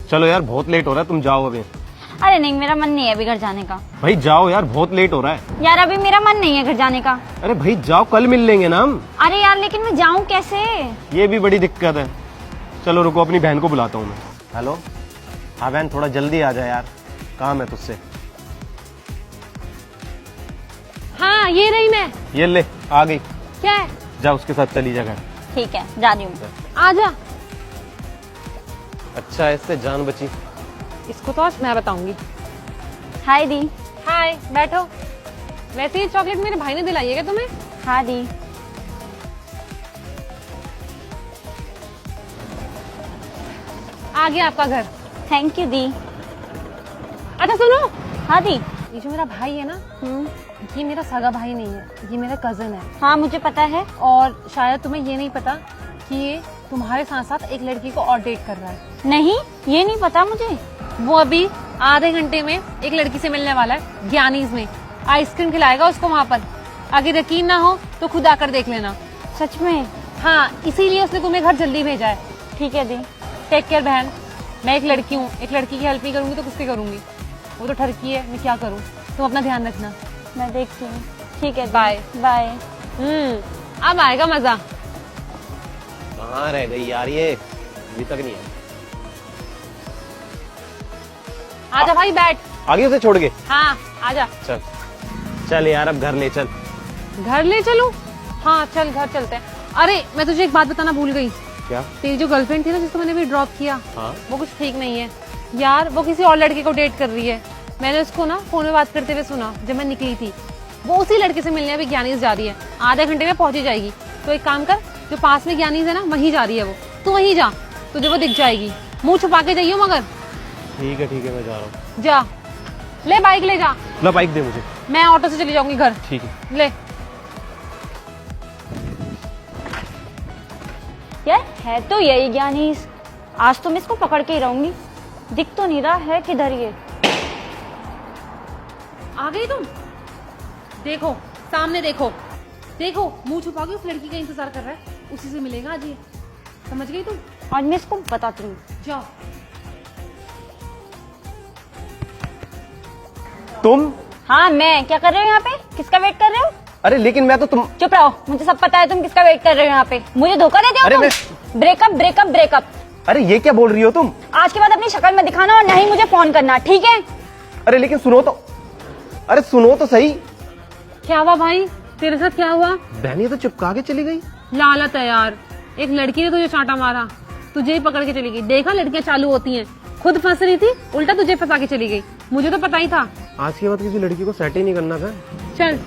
चलो यार बहुत लेट हो रहा है, तुम जाओ अभी। अरे नहीं, मेरा मन नहीं है अभी घर जाने का। भाई जाओ यार, बहुत लेट हो रहा है। यार अभी मेरा मन नहीं है घर जाने का। अरे भाई जाओ, कल मिल लेंगे ना हम। अरे यार लेकिन मैं जाऊं कैसे? ये भी बड़ी दिक्कत है। चलो रुको, अपनी बहन को बुलाता हूँ मैं। हेलो, हाँ बहन थोड़ा जल्दी आ जा यार, काम है तुझसे। हाँ ये रही मैं। ये ले आ गई। क्या है? जा उसके साथ चली जा घर। ठीक है, जा रही हूँ। आजा। अच्छा इससे जान बची। इसको तो आज मैं बताऊंगी। हाय दी। हाय, बैठो। वैसे ये चॉकलेट मेरे भाई ने दिलाई है क्या तुम्हें? हाँ दी। आ गया आपका घर। थैंक यू दी। अच्छा सुनो, हाँ दी। ये जो मेरा भाई है ना, ये मेरा सगा भाई नहीं है, ये मेरा कजन है। हाँ मुझे पता है। और शायद तुम्हें ये नहीं पता कि ये तुम्हारे साथ साथ एक लड़की को और डेट कर रहा है। नहीं, ये नहीं पता मुझे। वो अभी आधे घंटे में एक लड़की से मिलने वाला है, ज्ञानीज में। आइसक्रीम खिलाएगा उसको वहाँ पर। अगर यकीन ना हो तो खुद आकर देख लेना। सच में? हाँ, इसीलिए उसने तुम्हें घर जल्दी भेजा है। ठीक है दी। टेक केयर बहन। मैं एक लड़की हूँ, एक लड़की की हेल्प नहीं करूंगी तो किसकी करूंगी? वो तो ठरकी है, मैं क्या करूँ। तुम अपना ध्यान रखना। मैं देखती हूँ। ठीक है, बाय बाय। अब आएगा मजा। कहाँ रह गई यार ये, अभी तक नहीं है। आजा भाई बैठ। आगे उसे छोड़ के। हाँ आजा। चल चल यार, अब घर ले चल। घर ले चलूं? हाँ चल घर चलते हैं। अरे मैं तुझे एक बात बताना भूल गई। क्या? तेरी जो गर्लफ्रेंड थी ना, जिसको मैंने भी ड्रॉप किया, हाँ? वो कुछ ठीक नहीं है यार। वो किसी और लड़के को डेट कर रही है। मैंने उसको ना फोन में बात करते हुए सुना जब मैं निकली थी। वो उसी लड़के से मिलने अभी ज्ञानीज जा रही है। आधे घंटे में पहुंच ही जाएगी। तो एक काम कर, जो पास में ज्ञानीज है ना, वहीं जा रही है वो। तू वहीं जा, तुझे वो दिख जाएगी। मुंह छुपा के जाइयो मगर। ठीक है मैं जा रहा हूँ। जा, ले बाइक ले जा। ला बाइक दे मुझे। मैं ऑटो से चली जाऊंगी घर। ठीक है। ले। यार है तो यही ज्ञानीस। आज तो मैं इसको पकड़ के ही रहूंगी। दिख तो नहीं रहा है किधर ये। आ गई तुम? देखो सामने, देखो देखो, मुंह छुपा के उस लड़की का इंतजार कर रहा है। उसी से मिलेगा आज ये। समझ गई तुम? आज मैं इसको बताती हूँ। जाओ। तुम? हाँ मैं। क्या कर रहे हो यहाँ पे? किसका वेट कर रहे हो? अरे लेकिन मैं तो तुम। चुप रहो, मुझे सब पता है तुम किसका वेट कर रहे हो यहाँ पे। मुझे धोखा देते हो अरे तुम। Breakup breakup breakup. अरे ये क्या बोल रही हो तुम? आज के बाद अपनी शक्ल मत दिखाना और नहीं मुझे फोन करना, ठीक है? अरे लेकिन सुनो तो, अरे सुनो तो सही। क्या हुआ भाई, तेरे साथ क्या हुआ? बहनी तो चिपका के चली गई। लालत है यार। एक लड़की ने तुझे चांटा मारा, तुझे ही पकड़ के चली गई। देखा लड़कियां चालू होती हैं। खुद फंस रही थी, उल्टा तुझे फंसा के चली गई। मुझे तो पता ही था। आज के बाद किसी लड़की को सेट ही नहीं करना था। चल